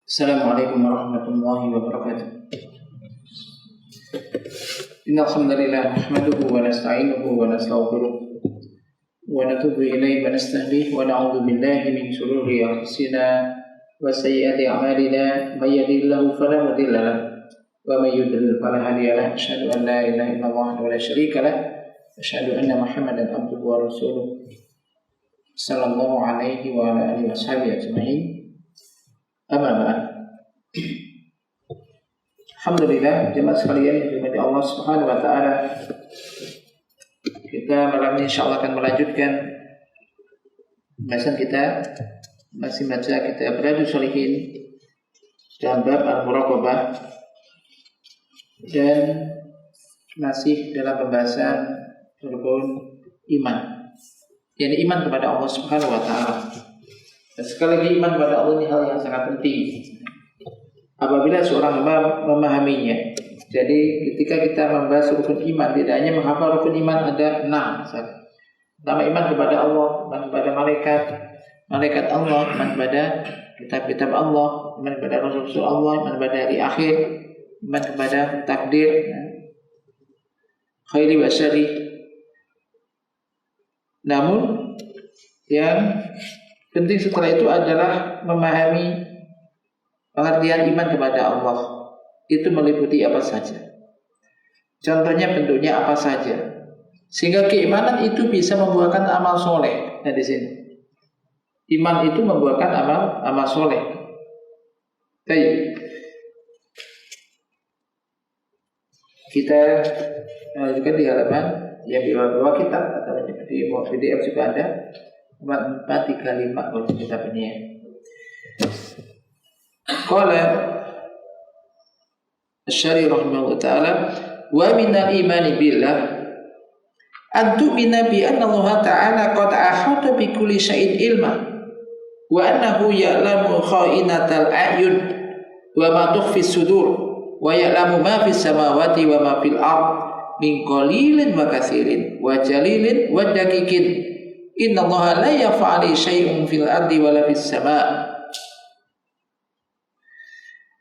Assalamualaikum warahmatullahi wabarakatuh. Innal hamdalillah nahmaduhu wa nasta'inuhu wa nastaghfiruh wa natubu ilayhi wa nastahdihi wa na'udzu billahi min shururi anfusina wa sayyiati a'malina may yahdihillahu fala mudilla lahu wa may yudlil fala hadiya lahu asyhadu an la ilaha illallah wa la syarika lahu asyhadu anna muhammadan abduhu wa rasuluh sallallahu alaihi wa ala alihi washabihi ajma'in. Amma ba'd. Alhamdulillah, jemaah sekalian yang dirahmati Allah Subhanahu wa taala. Kita malam ini insyaallah akan melanjutkan pembahasan kita masih baca kitab Riyadhus Shalihin dalam bab al-muraqabah dan masih dalam pembahasan rukun iman. Yakni iman kepada Allah Subhanahu wa taala. Dan sekali lagi iman kepada Allah ini hal yang sangat penting apabila seorang hamba memahaminya. Jadi ketika kita membahas rukun iman, tidak hanya menghafal rukun iman ada 6 misalnya. Pertama, iman kepada Allah, iman kepada malaikat Allah, iman kepada kitab-kitab Allah, iman kepada Rasul Allah, iman kepada hari akhir, iman kepada takdir, khairi wa syarri. Namun yang penting setelah itu adalah memahami pengertian iman kepada Allah. Itu meliputi apa saja. Contohnya bentuknya apa saja. Sehingga keimanan itu bisa membuahkan amal soleh. Nah di sini. Iman itu membuahkan amal soleh. Baik. Kita juga di halaman yang di bawah kitab atau di PDF juga ada. 435 kalau kitab ini ya. Qala Asy-Syari rahimahullah ta'ala wa minal imani billah an tu'mina bi anna Allah ta'ala qad ahata bi kulli syai'in ilma wa annahu ya'lamu kha'inatal a'yun wa ma tukhfis sudur wa ya'lamu ma fis samawati wa ma fil ard min qalilin wa katsirin wa jalilin wa daqiqin. Inna Allah la yaf'ali syai'un fil ardi wala fis sama'.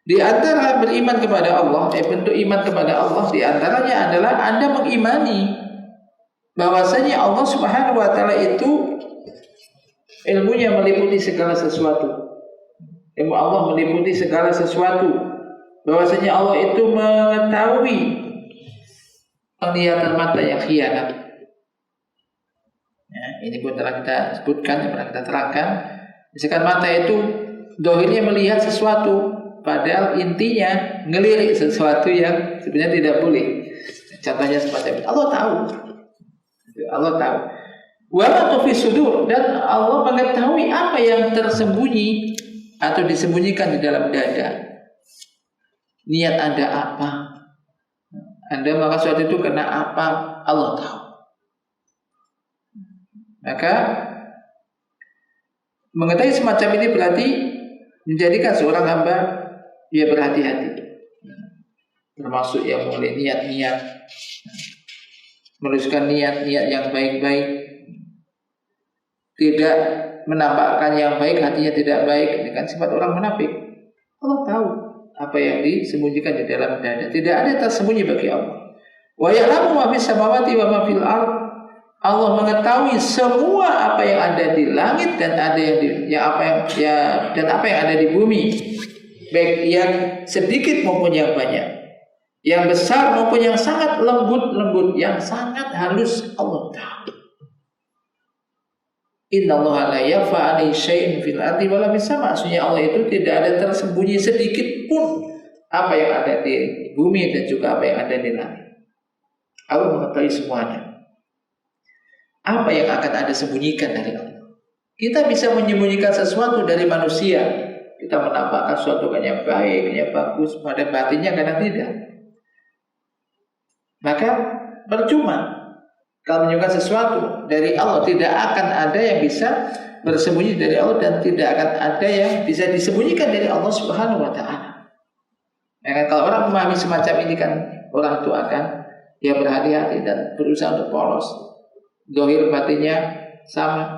Di antara beriman kepada Allah, bentuk iman kepada Allah di antaranya adalah Anda mengimani bahwasanya Allah Subhanahu wa taala itu ilmunya meliputi segala sesuatu. Ilmu Allah meliputi segala sesuatu. Bahwasanya Allah itu mengetahui penglihatan mata yang khianat. Ya, ini pun telah kita sebutkan, pernah kita terangkan. Misalkan mata itu dohirnya melihat sesuatu, padahal intinya ngelirik sesuatu yang sebenarnya tidak boleh. Contohnya seperti itu. Allah tahu. Allah tahu. Wa ma tukhfis sudur, dan Allah mengetahui apa yang tersembunyi atau disembunyikan di dalam dada. Niat Anda apa? Anda melakukan sesuatu itu karena apa? Allah tahu. Maka mengetahui semacam ini berarti menjadikan seorang hamba dia berhati-hati, termasuk yang mulai niat-niat, menuliskan niat-niat yang baik-baik, tidak menampakkan yang baik, hatinya tidak baik. Ini kan sifat orang munafik. Allah tahu apa yang disembunyikan di dalam dada. Tidak ada yang tersembunyi bagi Allah. Wa ya'lamu ma fis samawati wa ma fil ard. Allah mengetahui semua apa yang ada di langit dan ada yang apa yang ada di bumi, baik yang sedikit maupun yang banyak, yang besar maupun yang sangat lembut, yang sangat halus. Allah tahu. Inna Allah la yaf'ali syai'in fil ardi wala fis sama'. Maksudnya Allah itu tidak ada tersembunyi sedikit pun apa yang ada di bumi dan juga apa yang ada di langit. Allah mengetahui semuanya. Apa yang akan Anda sembunyikan dari Allah? Kita bisa menyembunyikan sesuatu dari manusia. Kita menampakkan sesuatu yang baik, yang bagus, pada batinnya kadang tidak. Maka percuma kalau menyembunyikan sesuatu dari Allah. Tidak akan ada yang bisa bersembunyi dari Allah, dan tidak akan ada yang bisa disembunyikan dari Allah Subhanahu wa taala. Maka kalau orang memahami semacam ini, kan orang itu akan dia berhati-hati dan berusaha untuk polos. Dohir batinnya sama.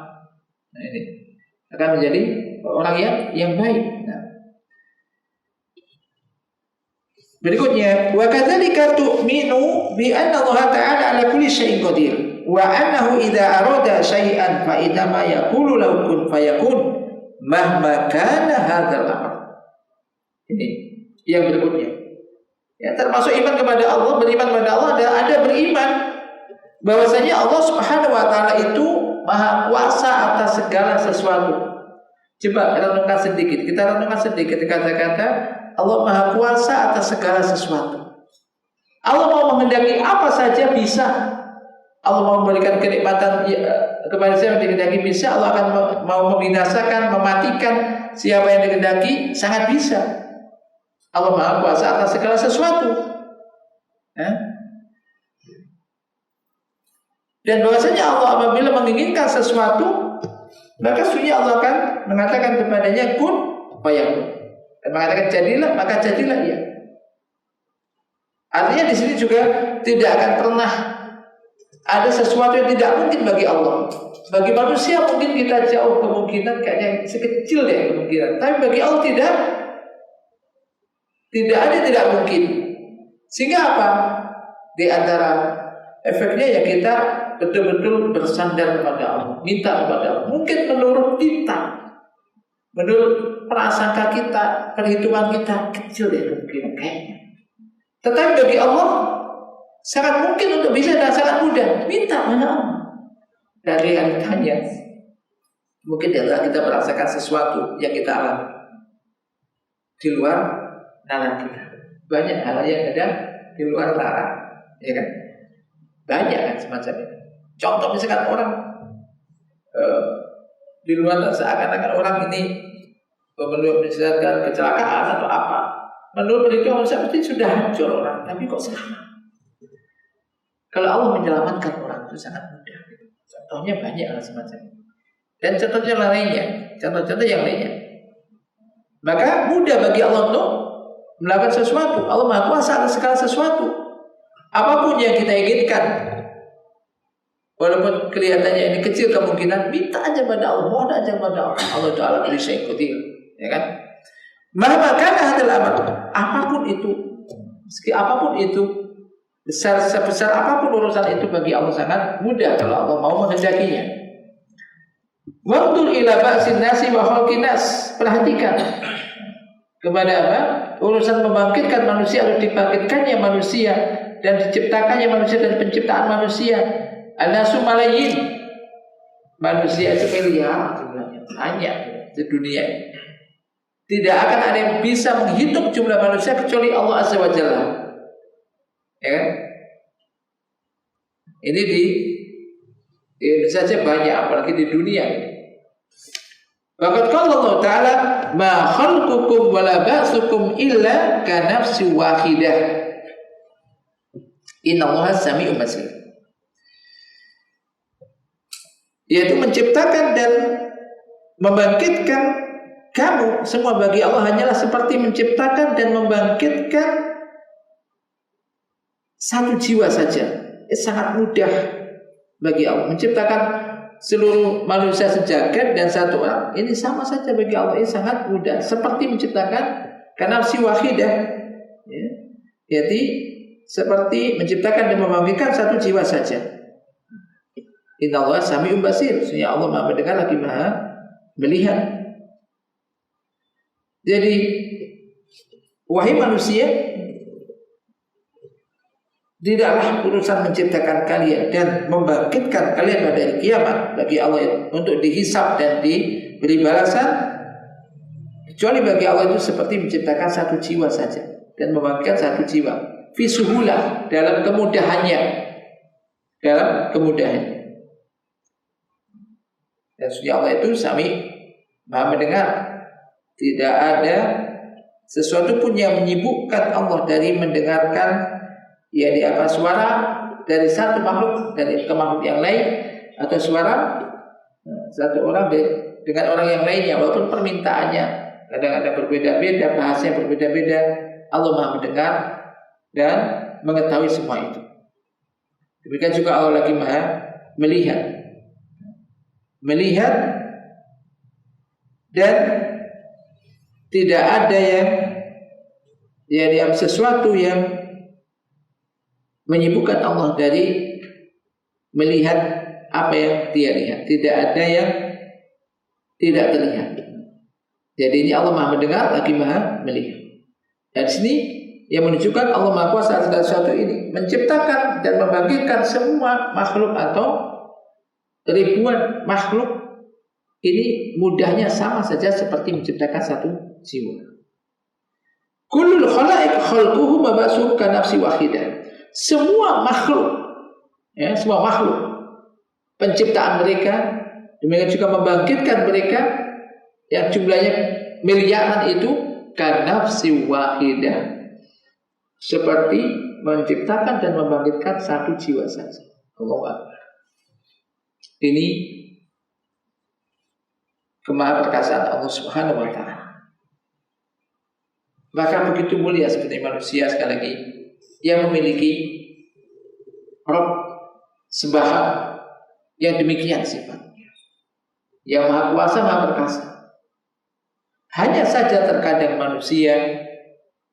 Nah, ini akan menjadi orang yang baik. Nah, Berikutnya, wa kadzalika tu'minu bi anna Allah Ta'ala 'ala kulli syai'in qadir wa annahu idza arada syai'an fa inna ma yaqulu lahu kun fayakun mahma kana hadzal amr. Ini yang berikutnya. Ya, termasuk iman kepada Allah, beriman kepada Allah ada beriman bahwasanya Allah Subhanahu wa taala itu Maha kuasa atas segala sesuatu. Coba renungkan sedikit. Kita renungkan sedikit kata-kata Allah Maha Kuasa atas segala sesuatu. Allah mau menghendaki apa saja bisa. Allah mau memberikan kenikmatan kepada siapa yang dikehendaki bisa. Allah akan mau membinasakan, mematikan siapa yang dikehendaki sangat bisa. Allah Maha Kuasa atas segala sesuatu. Dan bahwasanya Allah apabila menginginkan sesuatu, maka sesungguhnya Allah akan mengatakan kepadanya kun fayakun. Dan mengatakan jadilah, maka jadilah ya. Artinya di sini juga tidak akan pernah ada sesuatu yang tidak mungkin bagi Allah. Bagi manusia mungkin kita jauh kemungkinan kayaknya sekecil ya kemungkinan. Tapi bagi Allah tidak ada tidak mungkin. Sehingga apa? Di antara efeknya ya kita betul-betul bersandar kepada Allah, minta kepada Allah. Mungkin menurut kita, menurut prasangka kita, perhitungan kita kecil ya mungkin kayaknya. Tetapi bagi Allah sangat mungkin untuk bisa dan sangat mudah. Minta kepada Allah. Dan realitanya mungkin adalah kita merasakan sesuatu yang kita alami di luar nalar kita. Banyak hal yang ada di luar nalar, ya kan? Banyak kan semacam itu. Contoh misalkan orang di luar seakan-akan orang ini misalkan kecelakaan atau apa, menurut perhitungan manusia pasti sudah hancur orang, tapi kok selamat. Kalau Allah menyelamatkan orang itu sangat mudah. Contohnya banyak hal semacam itu. Dan contoh-contoh yang lainnya. Maka mudah bagi Allah untuk melakukan sesuatu. Allah Maha Kuasa atas segala sesuatu. Apapun yang kita inginkan, walaupun kelihatannya ini kecil kemungkinan, minta aja pada Allah, mohon aja pada Allah. Allah Ta'ala kulli syai'in qadir. Ya kan? Maka adalah apapun itu, meski apapun itu, sebesar apapun urusan itu bagi Allah sangat mudah kalau Allah mau menghendakinya. Waqtul ila ba'sin nasi wa khalqin nas. Perhatikan kepada apa? Urusan membangkitkan manusia atau dibangkitkannya manusia dan diciptakannya manusia dan penciptaan manusia. An-nasu malayin. Manusia itu miliar jumlahnya, banyak di dunia ini. Tidak akan ada yang bisa menghitung jumlah manusia kecuali Allah Azza wa Jalla. Ya kan? Ini di Indonesia saja banyak, apalagi di dunia ini. Bahkan kalau Allah Ta'ala ma khalqukum wa la ba'tsukum illa ka nafsin wahidah. Innallaha sami'un basir. Yaitu menciptakan dan membangkitkan kamu semua bagi Allah hanyalah seperti menciptakan dan membangkitkan satu jiwa saja. Sangat mudah bagi Allah menciptakan seluruh manusia sejagat dan satu orang. Ini sama saja bagi Allah, ini sangat mudah. Seperti menciptakan nafsi wahidah, ya. Jadi seperti menciptakan dan membangkitkan satu jiwa saja. Innallaha sami'un basir. Sesungguhnya Allah Maha mendengar lagi Maha melihat. Jadi wahai manusia, tidaklah urusan menciptakan kalian dan membangkitkan kalian pada hari kiamat bagi Allah untuk dihisab dan diberi balasan, kecuali bagi Allah itu seperti menciptakan satu jiwa saja dan membangkitkan satu jiwa fi suhulah, dalam kemudahannya, dan sesungguhnya Allah itu Sami, Maha mendengar. Tidak ada sesuatu pun yang menyibukkan Allah dari mendengarkan suara dari satu makhluk dari ke makhluk yang lain, atau suara satu orang dengan orang yang lainnya, walaupun permintaannya kadang-kadang berbeda-beda, bahasanya berbeda-beda. Allah Maha mendengar dan mengetahui semua itu. Demikian juga Allah lagi Maha melihat dan tidak ada yang Jadi sesuatu yang menyibukkan Allah dari melihat apa yang dia lihat. Tidak ada yang tidak terlihat. Jadi ini Allah Maha mendengar lagi Maha melihat. Dan sini yang menunjukkan Allah Maha Kuasa atas sesuatu ini, menciptakan dan membangkitkan semua makhluk atau ribuan makhluk ini mudahnya sama saja seperti menciptakan satu jiwa. Kullul khalaiq khalquhu mabasuh ka nafsi wahidah. Semua makhluk, ya, semua makhluk penciptaan mereka, demikian juga membangkitkan mereka yang jumlahnya miliaran itu ka nafsi wahidah. Seperti menciptakan dan membangkitkan satu jiwa saja. Allahu Akbar. Ini kemahaperkasaan Allah Subhanahu wa taala. Maka begitu mulia seperti manusia sekali lagi yang memiliki Rabb sembahan yang demikian sifatnya, yang Maha Kuasa, Maha Perkasa. Hanya saja terkadang manusia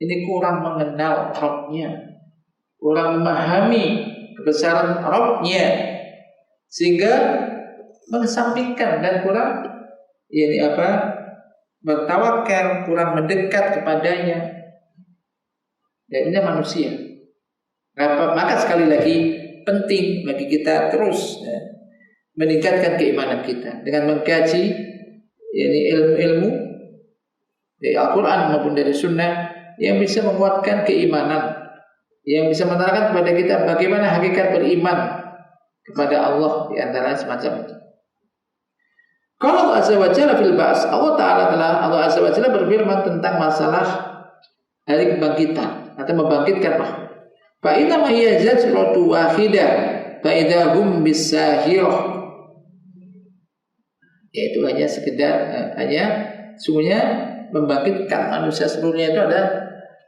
ini kurang mengenal Rabb-nya, kurang memahami kebesaran Rabb-nya, sehingga mengesampingkan dan kurang bertawakal, kurang mendekat kepadanya. Dan ini manusia. Maka sekali lagi penting bagi kita terus meningkatkan keimanan kita dengan mengkaji ilmu-ilmu dari Al-Quran maupun dari Sunnah yang bisa menguatkan keimanan, yang bisa menerangkan kepada kita bagaimana hakikat beriman kepada Allah di antara semacam itu. Kalau Allah Azza wa Jalla fil ba's, Allah Azza wa Jalla berfirman tentang masalah hari kebangkitan atau membangkitkan makhluk. Fa inna ma hiya zajratu wahidah fa idza hum bisahirah. Yaitu hanya sekedar sungguhnya membangkitkan manusia seluruhnya itu ada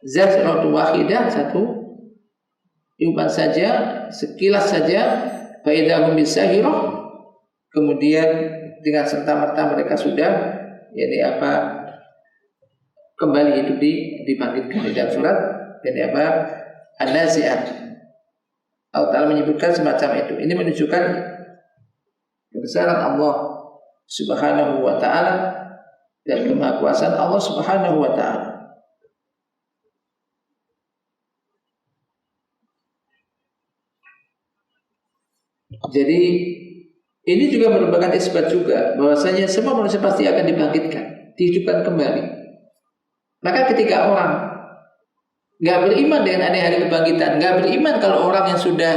zajratu wahidah, satu tiupan saja, sekilas saja, fa idza hum bisahirah. Kemudian dengan serta-merta mereka sudah kembali hidup dibangkitkan. Di dalam surat An-Nazi'at Allah Ta'ala menyebutkan semacam itu. Ini menunjukkan kebesaran Allah Subhanahu wa ta'ala dan kemahakuasaan Allah Subhanahu wa ta'ala. Jadi ini juga merupakan isbat juga bahwasanya semua manusia pasti akan dibangkitkan, dihidupkan kembali. Maka ketika orang nggak beriman dengan adanya hari kebangkitan, nggak beriman kalau orang yang sudah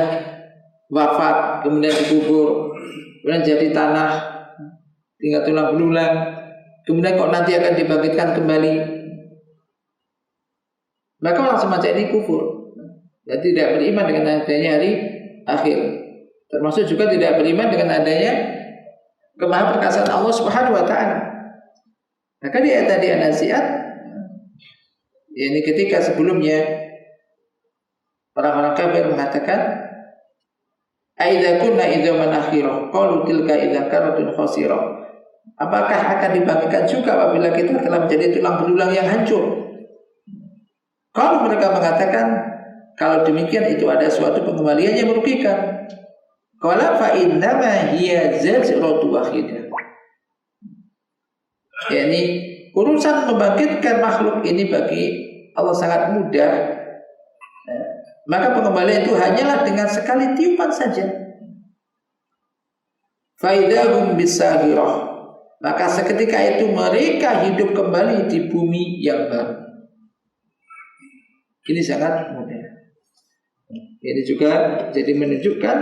wafat kemudian dikubur, kemudian jadi tanah, tinggal tulang belulang, kemudian kok nanti akan dibangkitkan kembali, maka orang semacam ini kufur dan tidak beriman dengan adanya hari akhir. Termasuk juga tidak beriman dengan adanya kemahaperkasaan Allah Subhanahu wa ta'ala. Maka di ayat tadi An-Nazi'at, ini ketika sebelumnya orang-orang kafir mengatakan aidza kunna idzaman akhirah qalu tilka idza karatun khasirah. Apakah akan dibangkitkan juga apabila kita telah menjadi tulang belulang yang hancur? Kalau mereka mengatakan kalau demikian itu ada suatu pengembalian yang merugikan. Qala fa innama hiya zajratu wahidah. Yani urusan membangkitkan makhluk ini bagi Allah sangat mudah. Maka pengembalian itu hanyalah dengan sekali tiupan saja. Fa idahum bisahirah. Maka seketika itu mereka hidup kembali di bumi yang baru. Ini sangat mudah. Ini juga jadi menunjukkan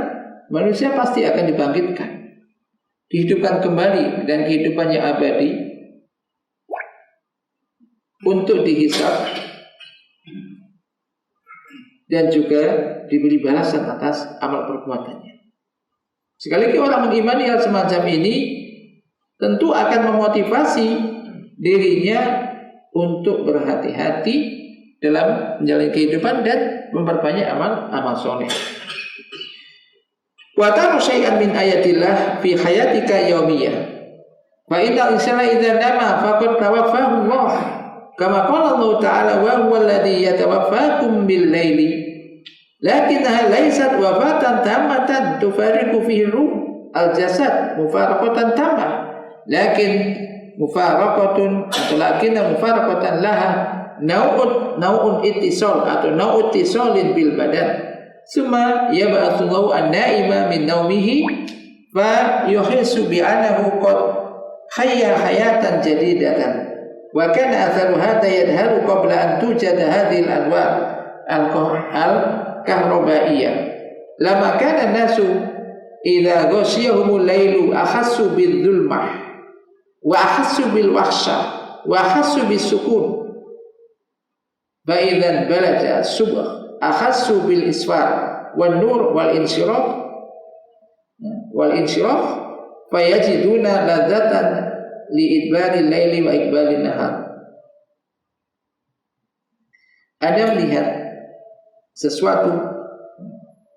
manusia pasti akan dibangkitkan, dihidupkan kembali dan kehidupan yang abadi untuk dihisab dan juga diberi balasan atas amal perbuatannya. Sekali lagi orang mengimani hal semacam ini tentu akan memotivasi dirinya untuk berhati-hati dalam menjalani kehidupan dan memperbanyak amal soleh. Wa taru syai'an min ayatillah fi hayatika yaumiyah. Fa inna insana idza nama faqad tawaffahu Allah. Kama qala Allah Ta'ala wa huwa alladhi yatawaffakum bil laili lakinnaha laysat wafatan tammatan tufariqu fihi ruh al jasad mufaraqatan tammah lakin mufaraqatun atau lakinna mufaraqatan laha nau'un ittisal atau nau'ut ittisalin bil badan summa yab'atsullahu an-na'ima min naumihi fa yuhissu bi annahu qad hayya hayatan jadidatan wa kana atharu hadha yadharu qabla an tujada hadhihi al-anwar al-kahrabaiyah lama kana an-nasu idza ghashiyahumul lailu akhassu bil-dhulmah wa akhassu bil-wahsha wa akhassu bis-sukun fa idzan balaja subh akhassu bil-isfar wan-nur wal-insyirah fayajiduna ladzatan li'idbaril laili wa iqbalin nahar. Anda melihat sesuatu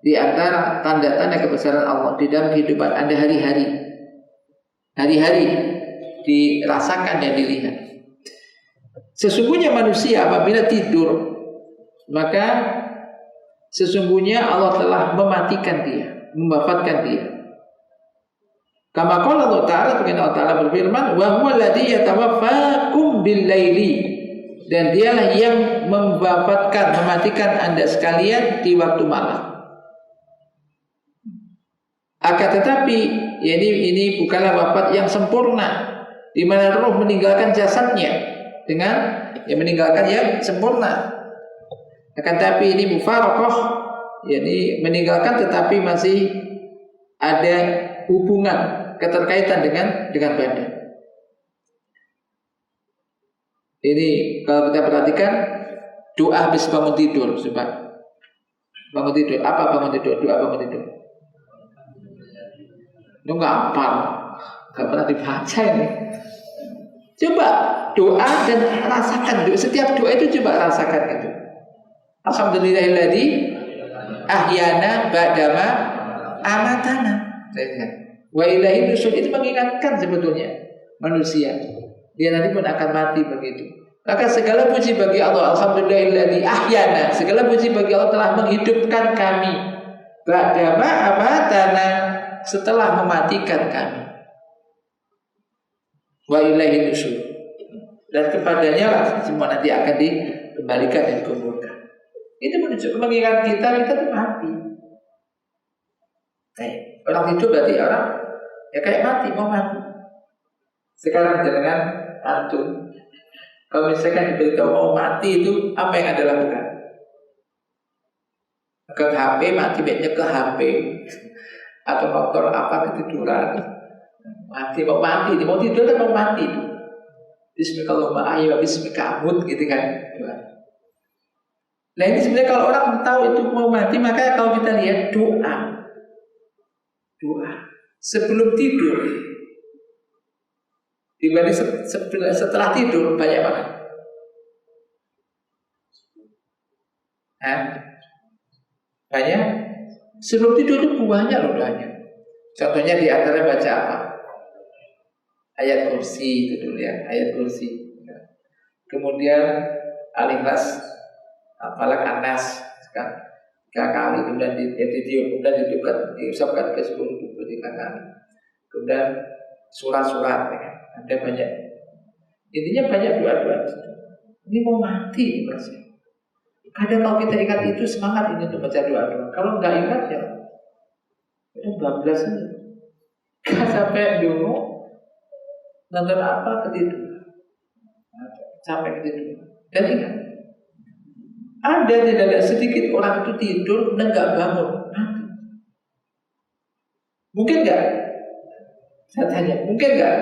di antara tanda-tanda kebesaran Allah di dalam kehidupan Anda hari-hari dirasakan dan dilihat. Sesungguhnya manusia apabila tidur, maka sesungguhnya Allah telah mematikan dia, mewafatkan dia. Kama qala Allah Ta'ala, Allah Ta'ala berfirman, wa huwa alladhi yatawaffakum bil laili, dan dialah yang mewafatkan, mematikan Anda sekalian di waktu malam. Akan tetapi ini bukanlah wafat yang sempurna, di mana roh meninggalkan jasadnya dengan meninggalkan yang sempurna. Akan tetapi ini mufaraqah, yakni meninggalkan tetapi masih ada hubungan keterkaitan dengan badan. Ini kalau kita perhatikan doa habis bangun tidur, coba bangun tidur, apa bangun tidur, doa bangun tidur. Itu nggak hafal, nggak pernah dibaca ini. Coba doa dan rasakan doa. Setiap doa itu coba rasakan itu. Alhamdulillahilladzi ahyana ba'dama amatana. Wa ilaihi nusyur, itu mengingatkan sebetulnya manusia dia nanti pun akan mati begitu. Maka segala puji bagi Allah, alhamdulillahilladzi ahyana, segala puji bagi Allah telah menghidupkan kami ba'dama amatana, setelah mematikan kami. Wa ilaihi nusyur, dan kepadanya lah semua nanti akan dikembalikan dan dikumpulkan. Itu menunjukkan mengingat kita tuh mati. Orang tidur berarti orang ya kayak mati, mau mati. Sekarang jangan antum, kalau misalkan diberitahu mau mati itu apa yang Anda lakukan? Ke HP, mati baiknya ke HP, atau motor apa ketiduran, mati, mau mati, mau tidur kan mau mati itu. Bismillahirrahmanirrahim, bismillahirrahmanirrahim gitu kan. Nah ini sebenarnya kalau orang tahu itu mau mati, maka kalau kita lihat doa sebelum tidur dibanding setelah tidur banyak banget. Banyak. Sebelum tidur itu banyak loh doanya. Contohnya di antara baca apa? Ayat kursi itu dulu ya, ayat kursi. Kemudian Al-Ikhlas, Falaq, An-Nas kan 3 kali, kemudian ditiup, kemudian diusapkan ke 10 tubuh 3 kali. Kemudian surat-surat ya. Ada banyak. Intinya banyak doa-doa. Ini mau mati rasanya. Kadang kalau kita ingat itu semangat ini untuk baca doa-doa. Kalau nggak ingat ya itu bablas aja. Gak sampai dulu nonton apa ketiduran. Sampai ketiduran. Dan ingat, ada tidak sedikit orang itu tidur dan nggak bangun, mati. Mungkin nggak? Saya tanya, mungkin nggak?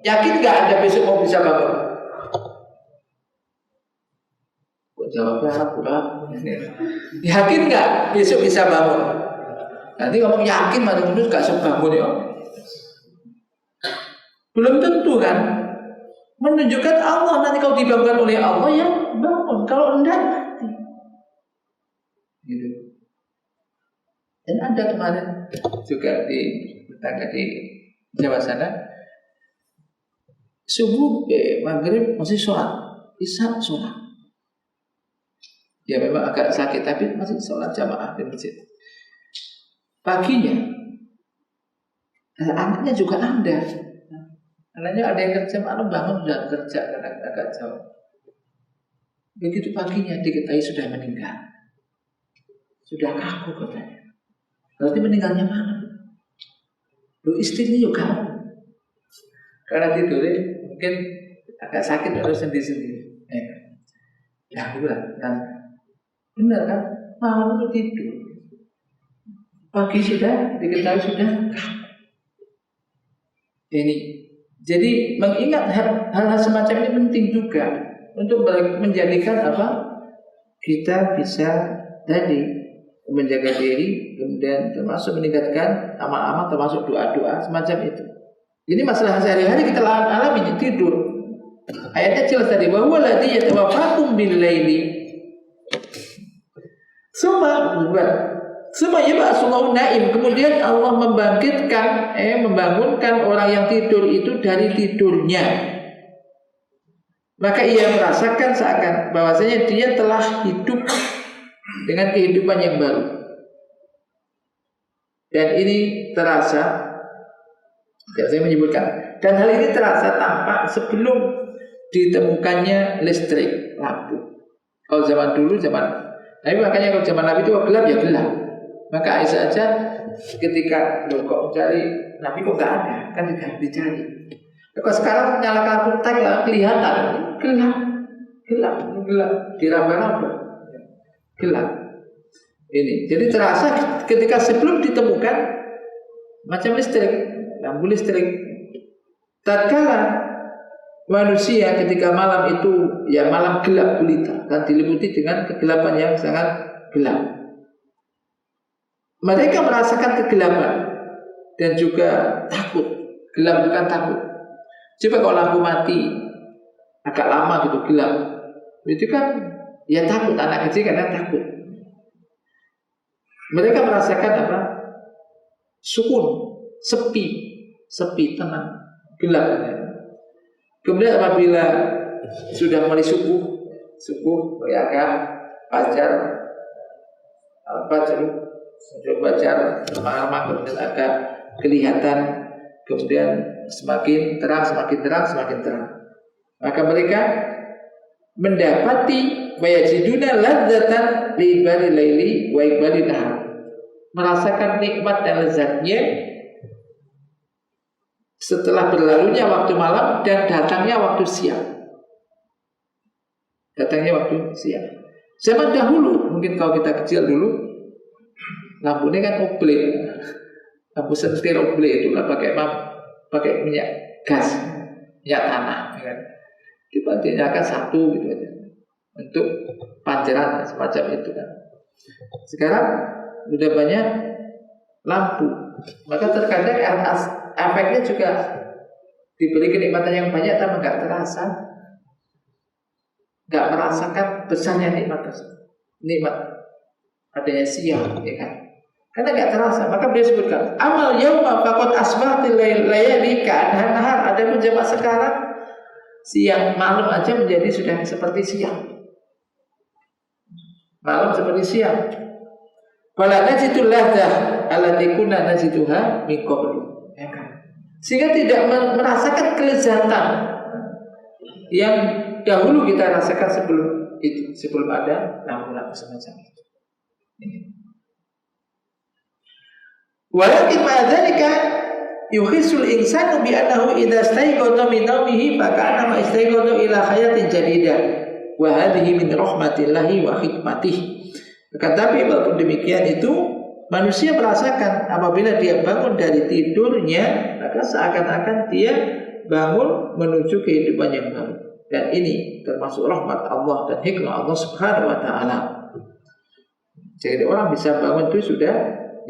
Yakin nggak Anda besok mau bisa bangun? Kok jawabnya apa? Yakin nggak besok bisa bangun? Nanti ngomong yakin malah terus nggak sempat bangun ya. Belum tentu kan? Menunjukkan Allah nanti kalau dibangunkan oleh Allah ya bangun. Kalau enggak mati. Gitu. Dan ada kemarin juga di tetangga di Jawa sana, subuh maghrib masih sholat, bisa sholat. Ya memang agak sakit tapi masih sholat jamaah di masjid. Paginya anaknya juga ada. Anaknya ada yang kerja, malam bangun dan kerja karena agak jauh. Begitu paginya diketahui sudah meninggal. Sudah kaku katanya. Berarti meninggalnya malam. Lu istrinya juga karena tidurnya mungkin agak sakit harus sendiri-sendiri. Ya bilang, benar kan? Malam itu tidur. Pagi sudah diketahui sudah. Ini. Jadi mengingat hal-hal semacam ini penting juga untuk menjadikan apa? Kita bisa tadi menjaga diri, kemudian termasuk meningkatkan amal-amal, termasuk doa-doa semacam itu. Ini masalah sehari-hari kita alami tidur. Ayatnya jelas tadi, wa huwa alladzi yatawaffakum bil-laili. Semua yab'atsullahu naim. Kemudian Allah membangunkan orang yang tidur itu dari tidurnya. Maka ia merasakan seakan bahwasanya dia telah hidup dengan kehidupan yang baru. Dan ini terasa, ya saya menyebutkan, dan hal ini terasa tampak sebelum ditemukannya listrik, lampu. Kalau zaman dulu, tapi makanya kalau zaman Nabi itu gelap ya gelap. Maka Aisyah aja ketika kok mencari Nabi kok nggak ada, kan tidak dicari. Kalau sekarang nyalakan lampu tak kelihatan gelap, diraba-raba, gelap. Ini jadi terasa ketika sebelum ditemukan macam listrik, lampu listrik. Tatkala manusia ketika malam itu ya malam gelap gulita dan diliputi dengan kegelapan yang sangat gelap. Mereka merasakan kegelapan dan juga takut. Gelap bukan takut. Coba kalau lampu mati agak lama gitu gelap, itu kan ya takut, anak kecil karena takut. Mereka merasakan apa? Sukun, sepi, tenang, gelap. Kemudian apabila sudah mulai subuh agak fajar, lama-lama kemudian agak kelihatan, kemudian semakin terang. Maka mereka mendapati wayajiduna ladzatan li ibadi laili wa ibadi nahar, merasakan nikmat dan lezatnya setelah berlalunya waktu malam dan datangnya waktu siang. Zaman dahulu, mungkin kalau kita kecil dulu, lampunya kan oblek, lampu sentir oblek itu lah pakai minyak gas, minyak tanah, kan? Dinyalakan satu gitu aja untuk pancaran semacam itu kan. Sekarang udah banyak lampu, maka terkadang efeknya juga diberi kenikmatan yang banyak tapi nggak terasa, nggak merasakan besarnya nikmat adanya siang, ya kan? Karena nggak terasa. Maka beliau sebutkan amal yauma faqad asbahtil layali ka'annaha nahar. Ada pun jamaah sekarang siang malam aja menjadi sudah seperti siang. Malam seperti siang. Wala najidul ladzah allati kunna najiduha min qablu. Ya kan? Sehingga tidak merasakan kelezatan yang dahulu kita rasakan sebelum ada lampu-lampu semacam itu. Walakin ma'adzalika yuhisul insanu bi annahu idza staiqadha min nawmihi fa ka'annama istaiqadha ila hayatin jadidah wa hadhihi min rahmatillahi wa hikmatihi. Tapi walaupun demikian itu manusia merasakan apabila dia bangun dari tidurnya, maka seakan-akan dia bangun menuju kehidupan yang baru. Dan ini termasuk rahmat Allah dan hikmah Allah Subhanahu wa taala. Jadi orang bisa bangun itu sudah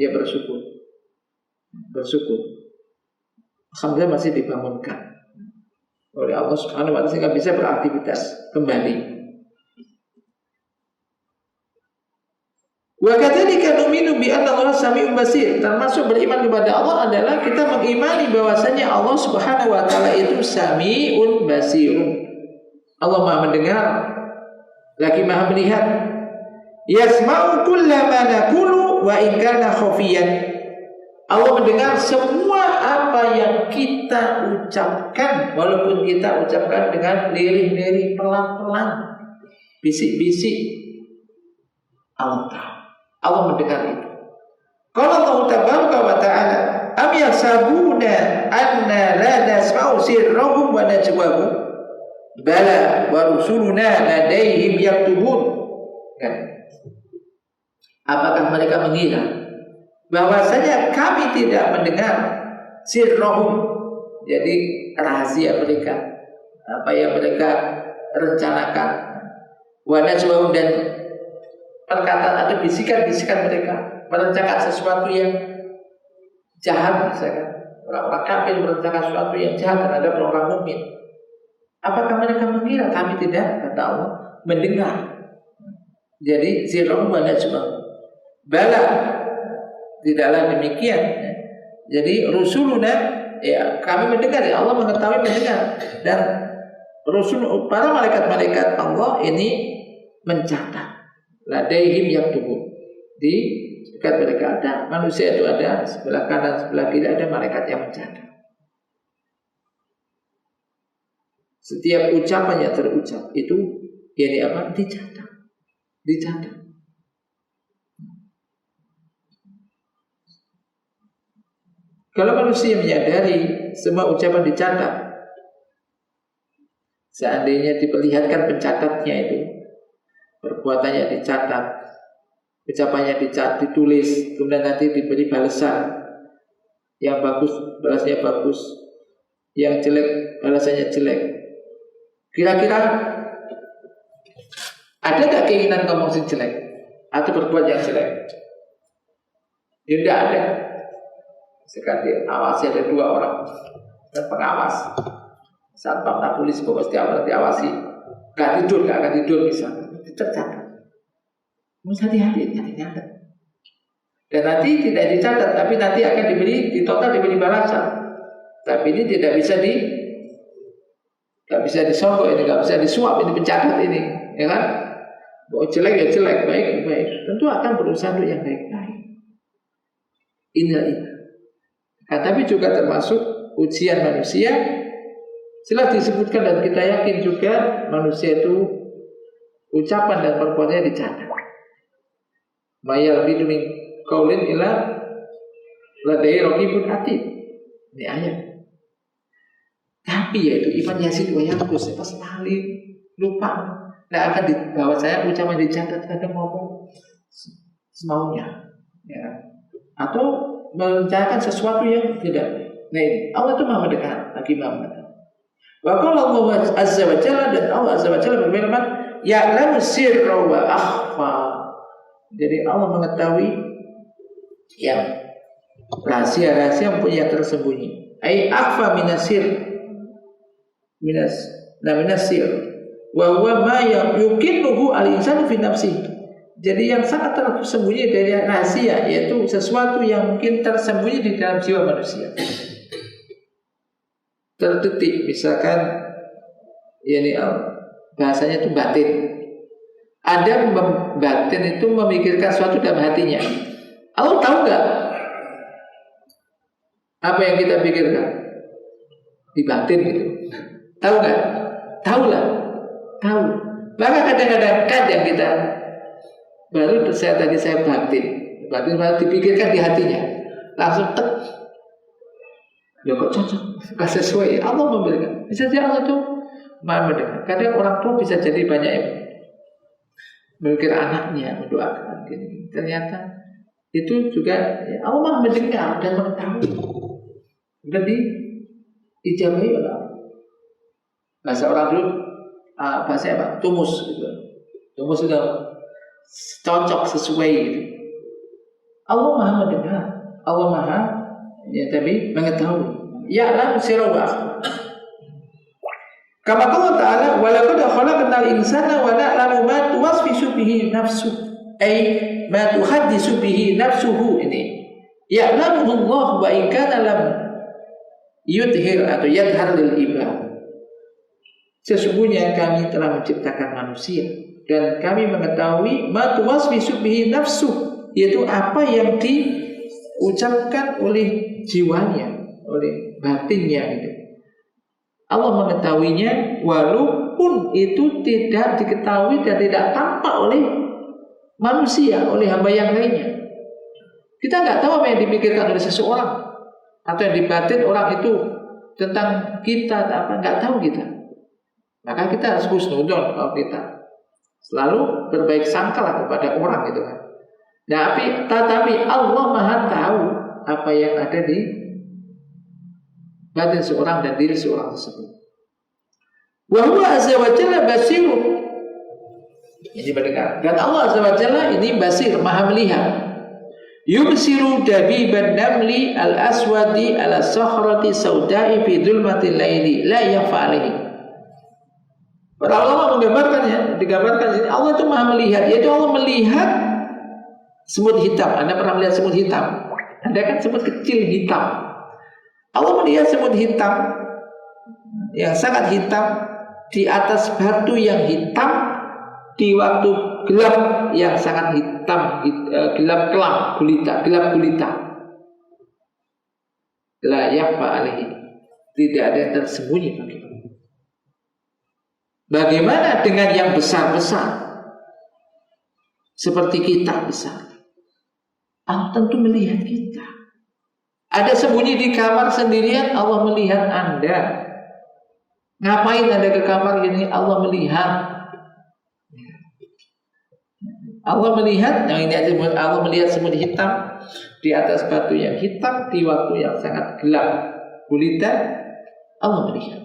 dia bersyukur. Alhamdulillah masih dibangunkan oleh Allah Subhanahu wa taala sehingga bisa beraktivitas kembali. Wa kadzalika nu'minu bi anna Allah Sami'un Basir. Termasuk beriman kepada Allah adalah kita mengimani bahwasanya Allah Subhanahu wa taala itu Sami'un Basirun. Allah Maha mendengar, lagi Maha melihat. Yasma'u kulla ma naqulu wa in kana khafiyan. Allah mendengar semua apa yang kita ucapkan, walaupun kita ucapkan dengan lirih-lirih, pelan-pelan, bisik-bisik. Allah tahu. Allah mendengar itu. Qala Allah tabaraka wa ta'ala, am yasabuna anna la nasma'u sirrahum wa najwahum bala wa rusuluna ladaihim yaktubun. Kan? Apakah mereka mengira bahwasanya kami tidak mendengar sirrahum, jadi rahasia mereka, apa yang mereka rencanakan, wa najwahum, dan perkataan atau bisikan-bisikan mereka merencanakan sesuatu yang jahat, misalkan orang-orang kafir merencanakan sesuatu yang jahat terhadap orang mukmin. Apakah mereka mengira kami tidak? Kata Allah, mendengar. Jadi sirrahum wa najwahum. Bala, tidaklah demikian. Jadi rusuluna, ya kami mendengar, ya Allah mengetahui mendengar, dan rusul, para malaikat-malaikat Allah ini mencatat. Ladaihim yaktubun, di dekat mereka ada manusia itu, ada sebelah kanan sebelah kiri ada malaikat yang mencatat. Setiap ucapan yang terucap itu ini apa? Dicatat. Kalau manusia menyadari semua ucapan dicatat, seandainya diperlihatkan pencatatnya itu, perbuatannya dicatat, ucapannya dicatat, ditulis, kemudian nanti diberi balasan, yang bagus balasnya bagus, yang jelek balasannya jelek. Kira-kira ada gak keinginan ngomong yang jelek atau berbuat yang jelek? Tidak ada. Sekarang awasi ada 2 orang dan pengawas, satpam tak polisi, pokoknya setiap orang diawasi. Gak akan tidur misalnya, tercatat. Mesti hati-hati. Dan nanti tidak dicatat, tapi nanti akan diberi balasan. Tapi ini tidak bisa disogok, ini gak bisa disuap, ini pencatat ini, ya kan? Mau jelek ya jelek, baik ya baik. Tentu akan berusaha untuk yang baik-baik. Ini. Tapi juga termasuk ujian manusia. Jelas disebutkan dan kita yakin juga manusia itu ucapan dan perbuatannya dicatat. Mayal bidumin qaulin ila ladai raqibun atid. Ini ayat. Tapi yaitu Iman Yazid wa Yaqus, pas sekali lupa. Tidak akan dibawa saya ucapan dicatat, kadang ngomong semaunya, ya. Atau merencanakan sesuatu yang tidak. Nah ini Allah itu Maha mendengar, lagi Maha mendengar. Wa qala Allah azza wa jalla, dan Allah azza wa jalla berfirman, ya'lamu sirra wa akhfa. Jadi Allah mengetahui yang rahasia-rahasia yang tersembunyi. Ai akhfa minasir minasir wa huwa ma yuqinnuhu al-insanu fi nafsihi. Jadi yang sangat tersembunyi dari rahasia, yaitu sesuatu yang mungkin tersembunyi di dalam jiwa manusia, terdetik. Misalkan ini bahasanya itu batin. Ada batin itu memikirkan sesuatu dalam hatinya. Allah tahu nggak apa yang kita pikirkan di batin gitu? Tahu nggak? Tahu lah, tahu. Maka kadang-kadang kita baru saya batin baru dipikirkan di hatinya, langsung tek. Ya kok cocok, gak sesuai. Allah memberikan. Bisa jadi Allah itu Maha mendengar. Kadang orang tua bisa jadi banyak yang memikir anaknya, mendoakan gini. Ternyata itu juga ya, Allah Maha mendengar dan mengetahui. Dan dijabahi oleh Allah. Bahasa orang dulu, bahasa apa? Tumus gitu. Tumus itu cocok, sesuai gitu. Allah Maha mendengar, Allah Maha tapi mengetahui. Ya'lamu sirra wa akhfa. Kama qala ta'ala, wa laqad khalaqnal insana wa na'lamu ma tuwaswisu bihi nafsuhu, ay ma tuhaddisu bihi nafsuhu. Ini ya'lamu Allah wa in kana lam yudhir atau yadhar lil ibad. Sesungguhnya kami telah menciptakan manusia dan kami mengetahui ma tuwaswisu bihi nafsu, yaitu apa yang diucapkan oleh jiwanya, oleh batinnya gitu. Allah mengetahuinya walaupun itu tidak diketahui dan tidak tampak oleh manusia, oleh hamba yang lainnya. Kita nggak tahu apa yang dipikirkan oleh seseorang atau yang dibatin orang itu tentang kita, apa nggak tahu kita. Maka kita harus husnudzon kalau kita selalu berbaik sangka kepada orang gitu kan. Tetapi Allah Maha tahu apa yang ada di batin seorang dan diri seorang tersebut. Wa huwa azza wa jalla basir. Ini mendengar. Dan Allah azza wa jalla ini basir, maha melihat. Yubsiru dabiban namli al-aswadi ala sakhrati saudai fi dhulmatil laili la yakhfa alaihi. Para ulama menggambarkannya, digambarkan ini Allah itu maha melihat, yaitu Allah melihat semut hitam. Anda pernah melihat semut hitam? Anda kan semut kecil hitam. Allah melihat semut hitam yang sangat hitam di atas batu yang hitam di waktu gelap yang sangat hitam, gelap kelam, gelap gulita. La yakhfa alaihi. Tidak ada yang tersembunyi baginya. Bagaimana dengan yang besar-besar seperti kita besar? Allah tentu melihat kita. Ada sembunyi di kamar sendirian, Allah melihat Anda. Ngapain Anda ke kamar ini? Allah melihat. Allah melihat, yang ini Allah melihat semut hitam di atas batu yang hitam di waktu yang sangat gelap gulita. Allah melihat.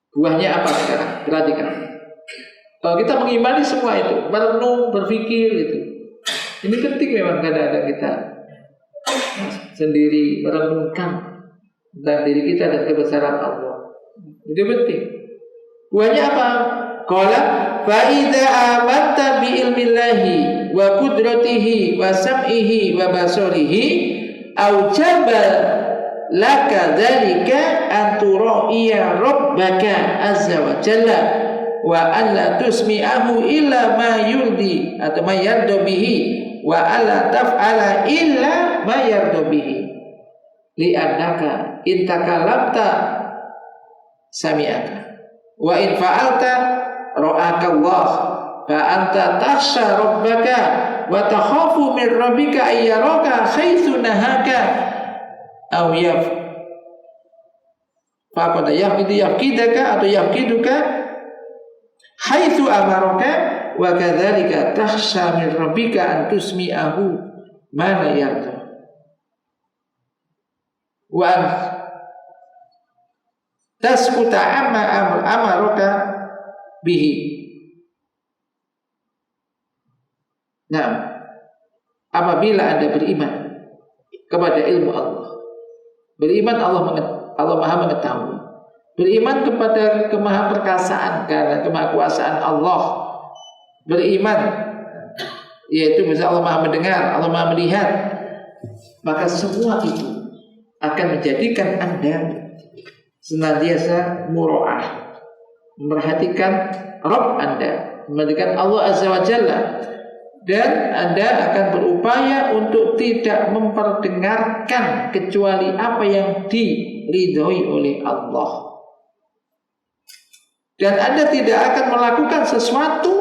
Buahnya apa sekarang? Perhatikan. Kalau kita mengimani semua itu, merenung, berpikir itu, ini penting memang kadang-kadang kita sendiri merenungkan tentang diri kita dan kebesaran Allah. Itu penting. Buahnya apa? Qala fa idza amanta bi ilmillahi wa qudratihi wa sam'ihi wa basarihi aujaba laka dzalika an tura'iya rabbaka azza wa jalla wa an la tusmi'ahu illa ma yurdi atau ma yarda bihi wa alla taf'ala illa ma yarda bihi li'annaka in takalamta sami'aka wa in fa'alta ra'aka Allah fa anta takhsha rabbaka wa takhafu min rabbika ayyaraka haitsu nahaka aw faqad yafkidaka atau yafkiduka haitsu amaraka wa kadzalika takhsha min rabbika an tusmi'ahu ma la yarda wa taskuta amma amaraka bihi. Nah, apabila Anda beriman kepada ilmu Allah, beriman Allah Maha mengetahui, beriman kepada kemahaperkasaan karena kemahakuasaan Allah, beriman yaitu bisa Allah Maha mendengar, Allah Maha melihat, maka semua itu akan menjadikan Anda senantiasa mura'ah, memperhatikan Rabb Anda, memperhatikan Allah Azza wa Jalla, dan Anda akan berupaya untuk tidak memperdengarkan kecuali apa yang diridhoi oleh Allah. Dan Anda tidak akan melakukan sesuatu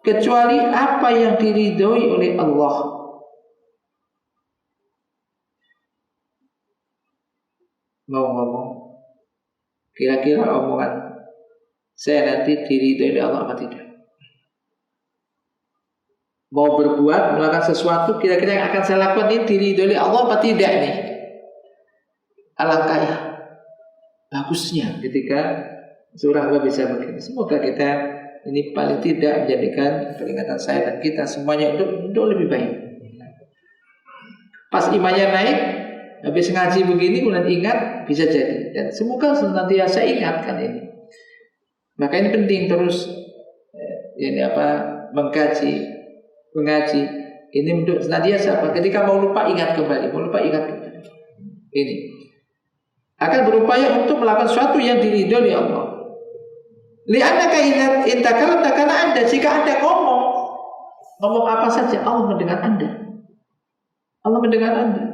kecuali apa yang diridhoi oleh Allah. Mau ngomong, kira-kira omongan saya nanti diridhoi oleh Allah apa tidak? Mau berbuat, melakukan sesuatu, kira-kira yang akan saya lakukan ini diridhoi oleh Allah apa tidak nih? Alangkah ya bagusnya ketika seorang hamba bisa begini. Semoga kita ini paling tidak menjadikan peringatan saya dan kita semuanya untuk lebih baik. Pas imannya naik, habis ngaji begini kemudian ingat, bisa jadi. Dan semoga senantiasa ingatkan ini. Maka ini penting terus mengaji ini untuk senantiasa. Ketika mau lupa ingat kembali, Ini akan berupaya untuk melakukan sesuatu yang diridhoi oleh Allah. Li'annaka idza takalamta, karena Anda jika Anda ngomong apa saja, Allah mendengar Anda. Allah mendengar Anda.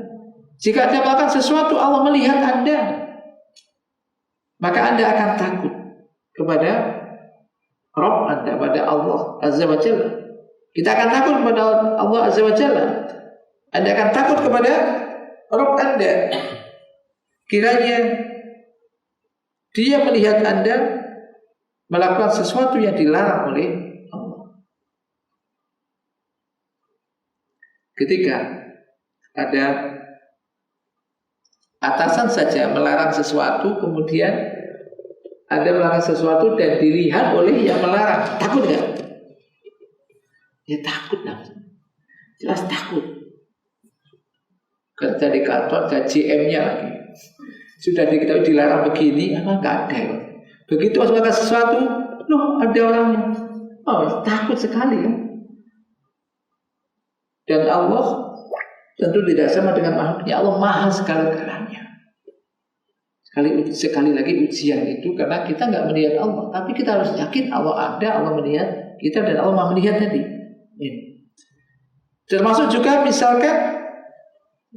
Jika Anda melakukan sesuatu, Allah melihat Anda. Maka Anda akan takut kepada Rabb Anda, pada Allah Azza wa Jalla. Kita akan takut kepada Allah Azza wa Jalla. Anda akan takut kepada Rabb Anda. Kiranya Dia melihat Anda melakukan sesuatu yang dilarang oleh Allah. Ketika ada atasan saja melarang sesuatu, kemudian Anda melakukan sesuatu dan dilihat oleh yang melarang, takut nggak? Ya takut lah, jelas takut. Kerja di kantor, GM-nya lagi sudah diketahui dilarang begini, apa nggak ada ya? Begitu harus melakukan sesuatu, loh ada orangnya, oh takut sekali ya. Dan Allah tentu tidak sama dengan makhluknya. Allah maha segala-galanya. Sekali lagi ujian itu karena kita nggak melihat Allah, tapi kita harus yakin Allah ada, Allah melihat kita, dan Allah maha melihat tadi. Ini. Termasuk juga misalkan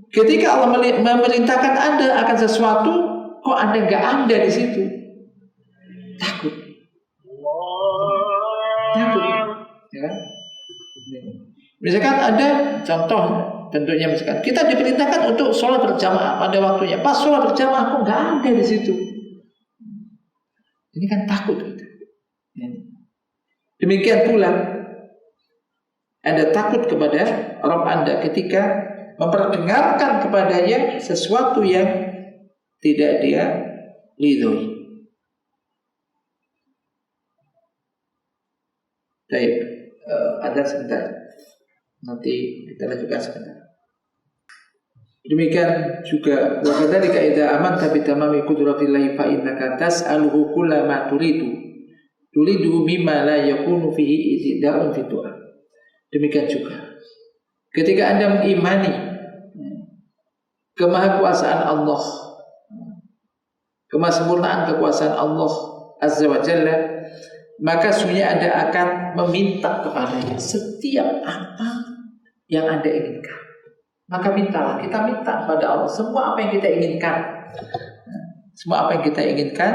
ketika Allah memerintahkan Anda akan sesuatu, kok Anda nggak ada di situ? Takut, ya. Misalkan ada contoh, tentunya misalkan kita diperintahkan untuk sholat berjamaah pada waktunya, pas sholat berjamaah kok nggak ada di situ. Ini kan takut gitu. Demikian pula Anda takut kepada Rabb Anda ketika memperdengarkan kepadanya sesuatu yang tidak Dia ridhoi. Baik, ada sebentar. Nanti kita lanjutkan sebentar. Demikian juga wa kadzalika idza amanta bi tamami qudratillahi fa innaka tas'aluhu kullama turidu mimma la yakunu fihi ittida'un fi du'a. Demikian juga ketika Anda mengimani kemahakuasaan Allah, kemasempurnaan kekuasaan Allah Azza wa Jalla, maka sesungguhnya Anda akan meminta kepadanya setiap apa yang Anda inginkan. Maka mintalah, kita minta kepada Allah semua apa yang kita inginkan. Semua apa yang kita inginkan,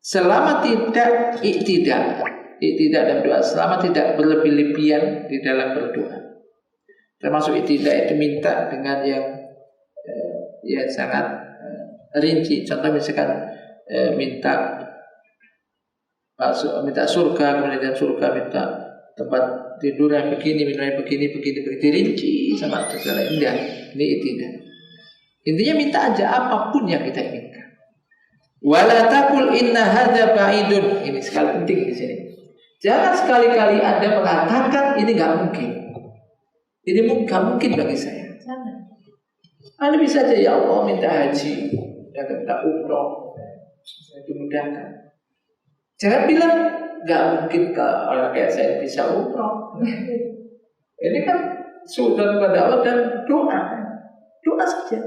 selama tidak iktidak dalam doa, selama tidak berlebih-lebihan di dalam berdoa. Termasuk iktidak itu minta dengan yang sangat rinci. Contoh misalkan minta surga, kemudian surga, minta tempat tidur yang begini, minum yang begini, rinci sama segala indah. Ini tidak. Intinya minta aja apapun yang kita inginkan. Wala taqul inna hadza ba'idun. Ini sekali penting di sini. Jangan sekali-kali Anda mengatakan ini nggak mungkin. Ini nggak mungkin bagi saya. Jangan. Anda bisa aja, ya Allah minta haji, dan minta umroh, saya dimudahkan. Jangan bilang nggak mungkin kalau orang kayak saya bisa umroh. Ini kan sudah kepada Allah dan doa saja.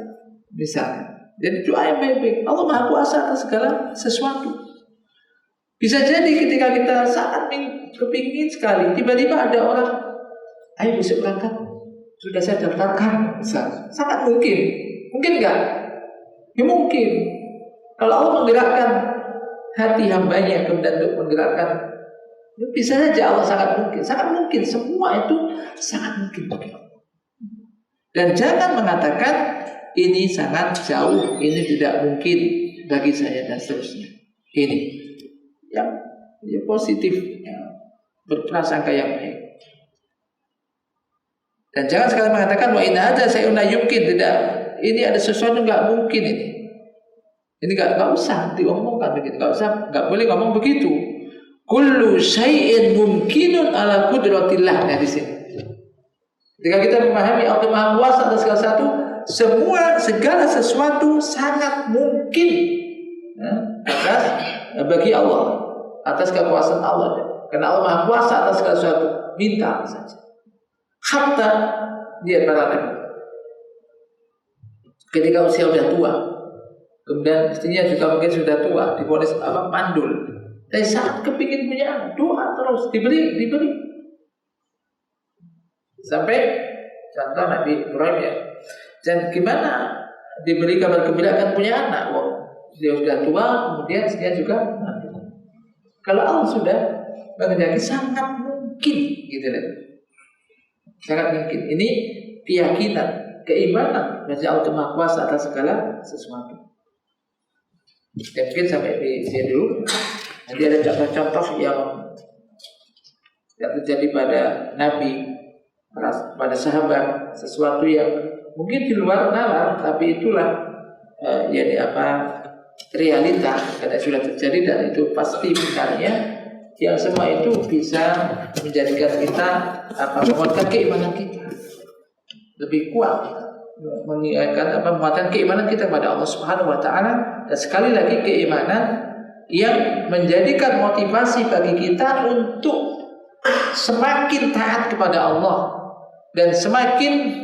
Misalnya, jadi doa yang baik-baik. Allah Maha Kuasa atas segala sesuatu. Bisa jadi ketika kita sangat kepingin sekali, tiba-tiba ada orang, ayo besok berangkat, sudah saya daftarkan. Sangat mungkin nggak? Ya mungkin. Kalau Allah menggerakkan hati hambanya kemudian untuk menggerakkan, bisa saja Allah sangat mungkin, semua itu sangat mungkin bagi Allah. Dan jangan mengatakan ini sangat jauh, ini tidak mungkin bagi saya dan seterusnya. Ini yang positif, berprasangka yang baik. Dan jangan sekali mengatakan wa inna hadza syai'un la yumkin, tidak, ini ada sesuatu nggak mungkin ini. Ini nggak usah diomongkan begitu, nggak boleh ngomong begitu. Kullu syai'in mumkinun ala qudratillah. Nah di sini. Ketika kita memahami Allah Maha Kuasa atas segala sesuatu, segala sesuatu sangat mungkin atas bagi Allah, atas kekuasaan Allah. Karena Allah Maha Kuasa atas segala sesuatu, minta saja. Hatta dia para nabi ketika usia sudah tua, Kemudian istrinya juga mungkin sudah tua, divonis mandul. Tapi saat kepingin punya anak, doa terus, diberi. Sampai contoh Nabi Ibrahim ya. Dan gimana diberi kabar gembira akan punya anak? Dia sudah tua, kemudian dia juga mati. Kalau Allah sudah menghendaki, sangat mungkin gitu loh. Sangat mungkin. Ini keyakinan, keimanan bahwa Allah Maha Kuasa atas segala sesuatu. Ya, mungkin sampai di sini dulu. Nanti ada contoh-contoh yang terjadi pada Nabi, pada sahabat, sesuatu yang mungkin di luar nalar, tapi itulah realita karena sudah terjadi dan itu pasti benarnya. Yang semua itu bisa menjadikan kita menguatkan keimanan kita lebih kuat, menguatkan keimanan kita kepada Allah Subhanahu Wa Taala, dan sekali lagi keimanan yang menjadikan motivasi bagi kita untuk semakin taat kepada Allah dan semakin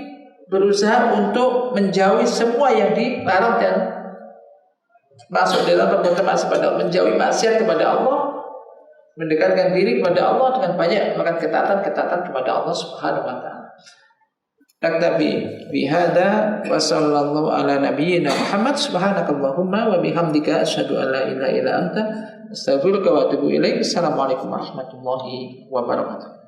berusaha untuk menjauhi semua yang dilarang dan masuk dalam perbuatan maksiat kepada Allah, menjauhi maksiat kepada Allah, mendekatkan diri kepada Allah dengan banyak melakukan ketaatan kepada Allah Subhanahu Wa Taala. Naktabi bihada wa sallallahu ala nabiyyina Muhammad subhanakallahumma wa bihamdika asyhadu an la ilaha illa anta astaghfiruka wa atubu ilaik. Assalamualaikum warahmatullahi wabarakatuh.